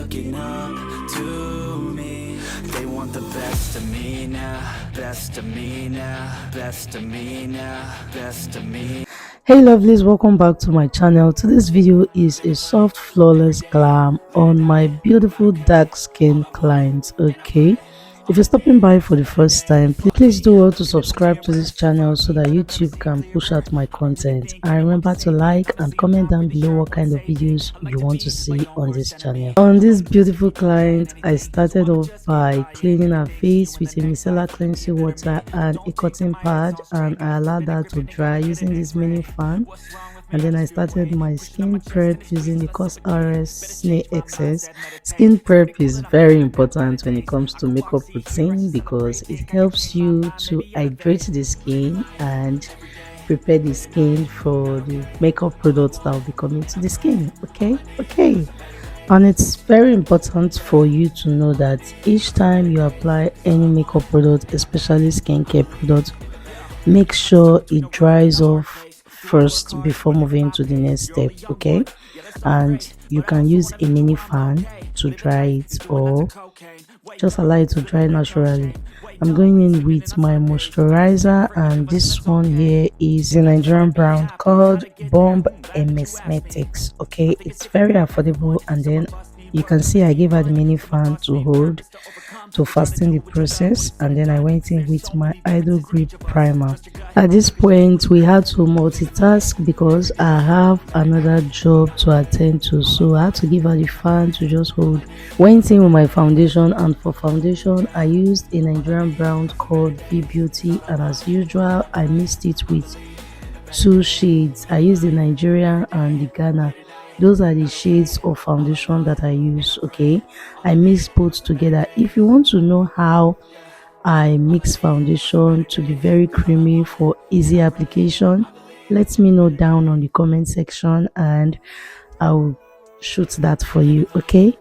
looking up to me. They want the best of me now, best of me now, best of me now, best of me. Hey lovelies, welcome back to my channel. Today's video is a soft flawless glam on my beautiful dark skin clients. Okay, if you're stopping by for the first time, please do well to subscribe to this channel so that YouTube can push out my content, and remember to like and comment down below what kind of videos you want to see on this channel. On this beautiful client, I started off by cleaning her face with a micellar cleansing water and a cotton pad, and I allowed that to dry using this mini fan. And then I started my skin prep using the COSRS Snail XS. Skin prep is very important when it comes to makeup routine because it helps you to hydrate the skin and prepare the skin for the makeup products that will be coming to the skin. Okay. And it's very important for you to know that each time you apply any makeup product, especially skincare product, make sure it dries off first before moving to the next step. Okay, and you can use a mini fan to dry it or just allow it to dry naturally. I'm going in with my moisturizer, and this one here is a Nigerian brand called Bomb Emesmetics. Okay, it's very affordable, and then you can see I gave her the mini fan to hold to fasten the process, and then I went in with my Idol Grip primer. At this point we had to multitask because I have another job to attend to, so I had to give her the fan to just hold. Went in with my foundation, and for foundation I used a Nigerian brand called V Beauty, and as usual I mixed it with two shades. I used the Nigerian and the Ghana. Those are the shades of foundation that I use. Okay, I mix both together. If you want to know how I mix foundation to be very creamy for easy application, let me know down on the comment section and I'll shoot that for you. Okay,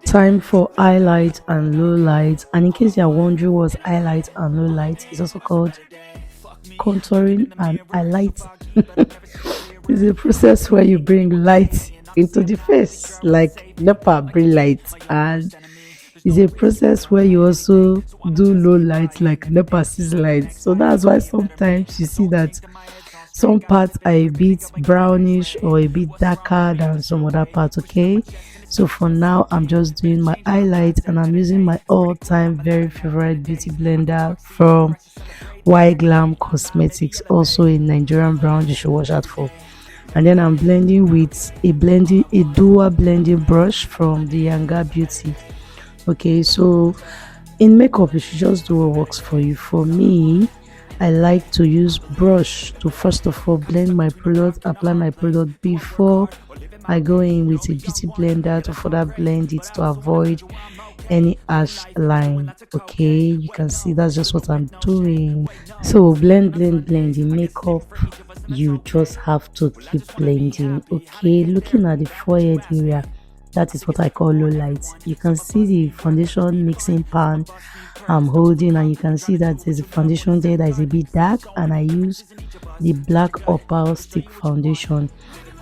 time for highlight and low light. And in case you're wondering what's highlight and low light, it's also called contouring and highlight. It's a process where you bring light into the face like NEPA bring light, and it's a process where you also do low light like NEPA sees light. So that's why sometimes you see that some parts are a bit brownish or a bit darker than some other parts. Okay, so for now I'm just doing my highlight, and I'm using my all-time very favorite beauty blender from Glam Cosmetics, also a Nigerian brand you should watch out for. And then I'm blending with a dual blending brush from the Younger Beauty. Okay, so in makeup you should just do what works for you. For me, I like to use brush to first of all blend my product, apply my product before I go in with a beauty blender to further blend it to avoid any harsh line. Okay, you can see that's just what I'm doing. So blend the makeup, you just have to keep blending. Okay, looking at the forehead area, that is what I call low light. You can see the foundation mixing pan I'm holding, and you can see that there's a foundation there that is a bit dark, and I use the black opal stick foundation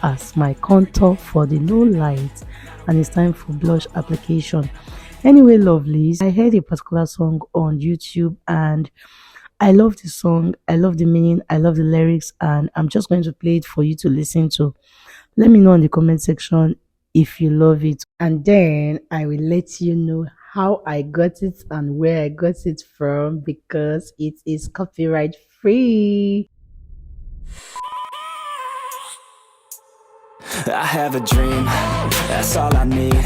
as my contour for the low light, and it's time for blush application. Anyway lovelies, I heard a particular song on YouTube and I love the song, I love the meaning, I love the lyrics, and I'm just going to play it for you to listen to. Let me know in the comment section if you love it, and then I will let you know how I got it and where I got it from, because it is copyright free. I have a dream, that's all I need.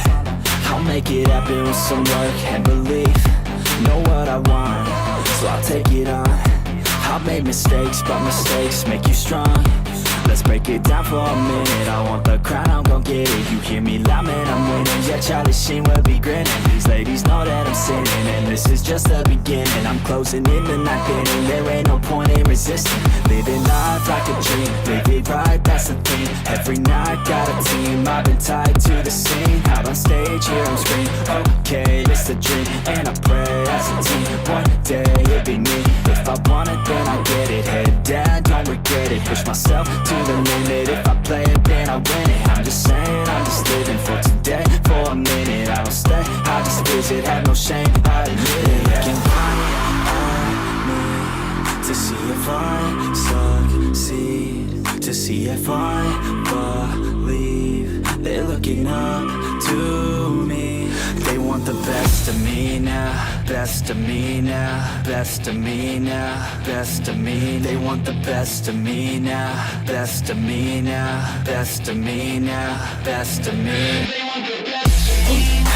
I'll make it happen with some work and belief. Know what I want, so I'll take it on. I've made mistakes, but mistakes make you strong. Let's break it down for a minute. I want the crown, I'm gon' get it. You hear me loud, man, I'm winning. Yeah, Charlie Sheen will be grinning. These ladies know that I'm sinning, and this is just the beginning. I'm closing in the night inning. There ain't no point in resisting. Living life like a dream, live it right, that's the thing. Every night got a team, I've been tied to the scene. Out on stage, here I'm screaming. Okay, it's a dream, and I pray as a team. One day it'll be me. If I want it, then I get it. Head down, don't regret it. Push myself to the limit. If I play it, then I win it. I'm just saying, I'm just living for today. For a minute, I don't stop. visit, have no shame, I admit it. Looking right at me to see if I succeed, to see if I believe. They're looking up to me. They want the best of me now, best of me now, best of me now, best of me. They want the best of me now, best of me now, best of me now, best of me. They want the best of me now.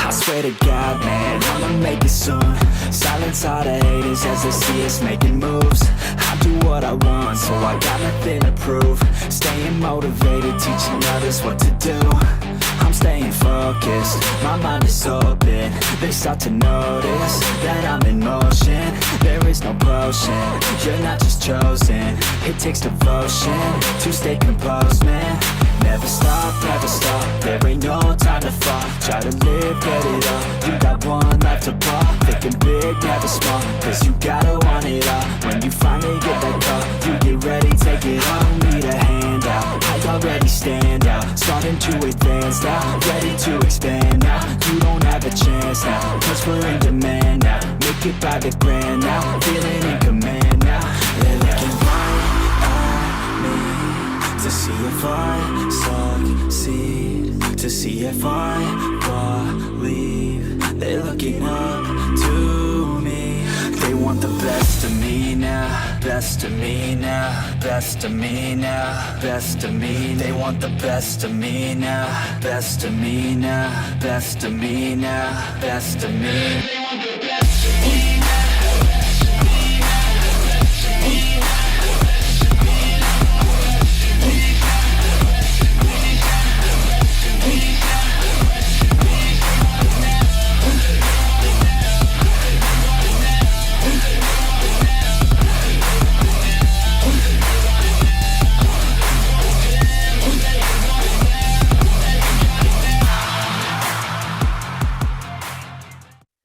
Swear to God, man, I'ma make it soon. Silence all the haters as they see us making moves. I do what I want, so I got nothing to prove. Staying motivated, teaching others what to do. I'm staying focused, my mind is open. They start to notice that I'm in motion. There is no potion, you're not just chosen. It takes devotion to stay composed, man. Never stop, there ain't no time to fall. Try to live, get it up, you got one life to ball. Thinking big, never small, cause you gotta want it all. When you finally get that call, you get ready, take it on. Need a handout, I already stand out. Starting to advance now, ready to expand now. You don't have a chance now, cause we're in demand now. Make it by the grand now, feeling in command now. They're looking right at me to see if I succeed, to see if I believe. They're looking up to me. They want the best of me now, best of me now, best of me now, best of me. They want the best of me now, best of me now, best of me now, best of me. They want the best of me now.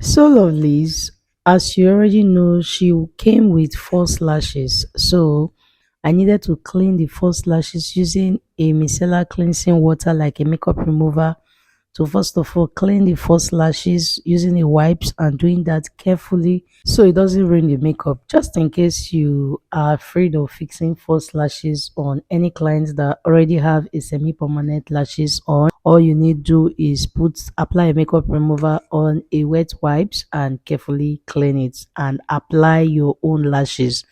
So lovelies, as you already know, she came with false lashes, so I needed to clean the false lashes using a micellar cleansing water like a makeup remover. So first of all, clean the false lashes using the wipes and doing that carefully so it doesn't ruin the makeup. Just in case you are afraid of fixing false lashes on any clients that already have a semi-permanent lashes on, all you need to do is apply a makeup remover on a wet wipes and carefully clean it and apply your own lashes,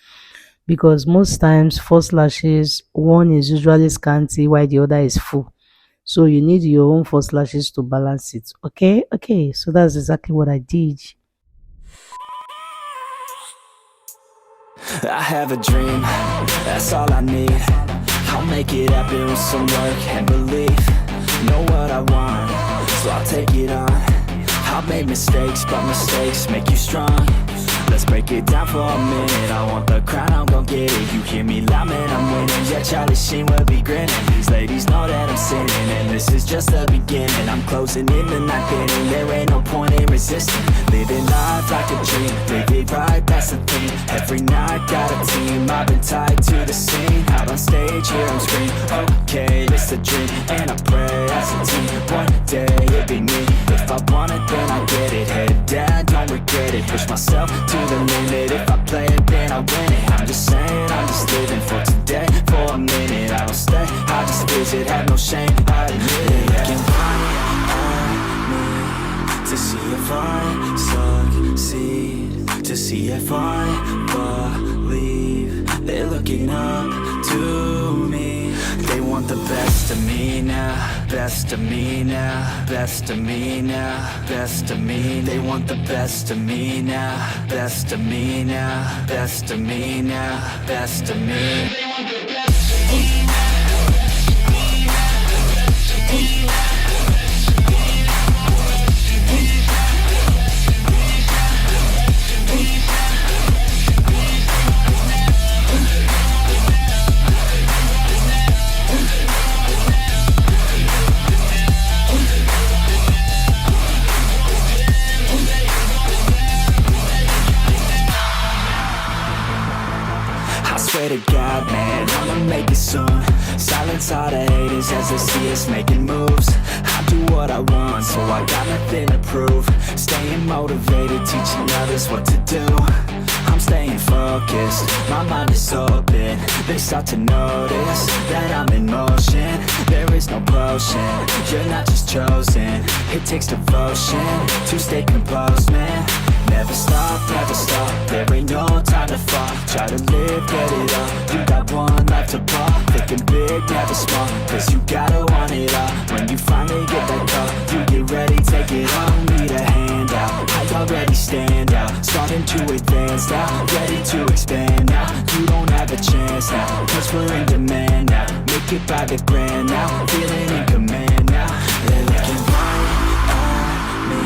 because most times false lashes, one is usually scanty while the other is full. So you need your own false lashes to balance it. Okay, so that's exactly what I did. I have a dream, that's all I need. I'll make it happen with some work and belief. Know what I want, so I'll take it on. I've made mistakes, but mistakes make you strong. Let's break it down for a minute. I want the crown, I'm gon' get it. You hear me loud, man, I'm winning. Yeah, Charlie Sheen will be grinning. These ladies know that I'm sinning, and this is just the beginning. I'm closing in the ninth inning. There ain't no point in resisting. Living life like a dream, live it right, that's the thing. Every night, got a team, I've been tied to the scene. Out on stage, here I'm screaming. Okay, it's a dream, and I pray as a team. One day, it'll be me. If I want it, then I get it. Head down, don't regret it. Push myself to the limit. If I play it, then I win it. I'm just saying, I'm just living for today. For a minute, I don't stay, I just visit. Have no shame, I admit it. Looking right at me to see if I succeed, to see if I believe. They're looking up to me. They want the best of me now, best of me now, best of me now, best of me. They want the best of me now, best of me now, best of me now, best of me. They want the best of me now. soon. Silence all the haters as they see us making moves. I do what I want, so I got nothing to prove. Staying motivated, teaching others what to do. I'm staying focused, my mind is open. They start to notice that I'm in motion. There is no potion, you're not just chosen. It takes devotion to stay composed, man. Never stop, there ain't no time to fall. Try to live, get it up, you got one life to pop. Thinking big, never small, cause you gotta want it all. When you finally get that call, you get ready, take it on. Need a handout, I already stand out. Starting to advance now, ready to expand now. You don't have a chance now, cause we're in demand now. Make it by the grand now, feeling in command now. They're looking right at me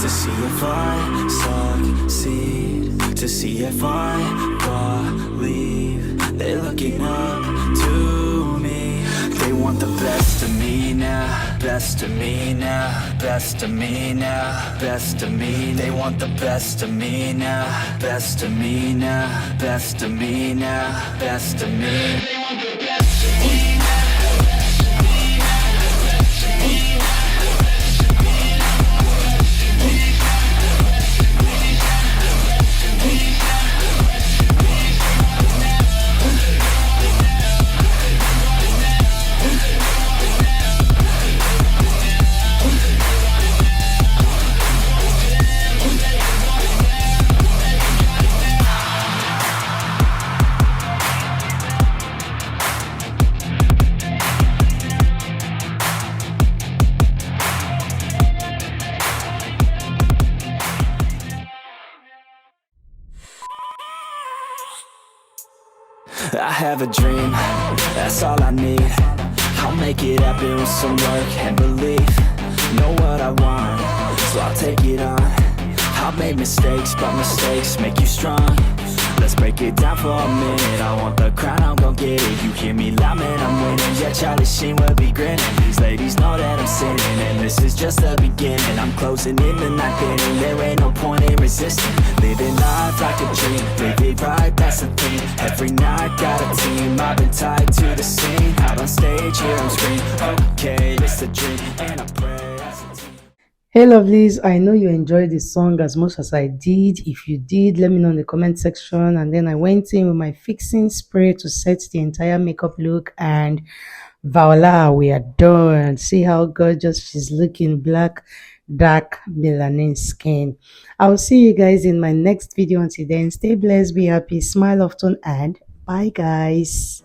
to see if I succeed, to see if I believe. They're looking up to me. They want the best of me now, best of me now, best of me now, best of me. They want the best of me now, best of me now, best of me now, best of me. They want the best of me. I have a dream, that's all I need. I'll make it happen with some work and belief. Know what I want, so I'll take it on. I've made mistakes, but mistakes make you strong. Let's break it down for a minute. I want the crown, I'm gon' get it. You hear me loud, man, I'm winning. Yeah, Charlie Sheen will be grinning. These ladies know that I'm sinning, and this is just the beginning. I'm closing in the ninth inning. There ain't no point in resisting. Living life like a dream, live it right, that's the thing. Every night got a team, I've been tied to the scene. Out on stage, here I'm screaming, okay, it's a dream, and I pray as a team. Hey lovelies, I know you enjoyed this song as much as I did. If you did, let me know in the comment section. And then I went in with my fixing spray to set the entire makeup look, and voila, we are done. See how gorgeous she's looking, black, dark, melanin skin. I'll see you guys in my next video. Until then, stay blessed, be happy, smile often, and bye guys.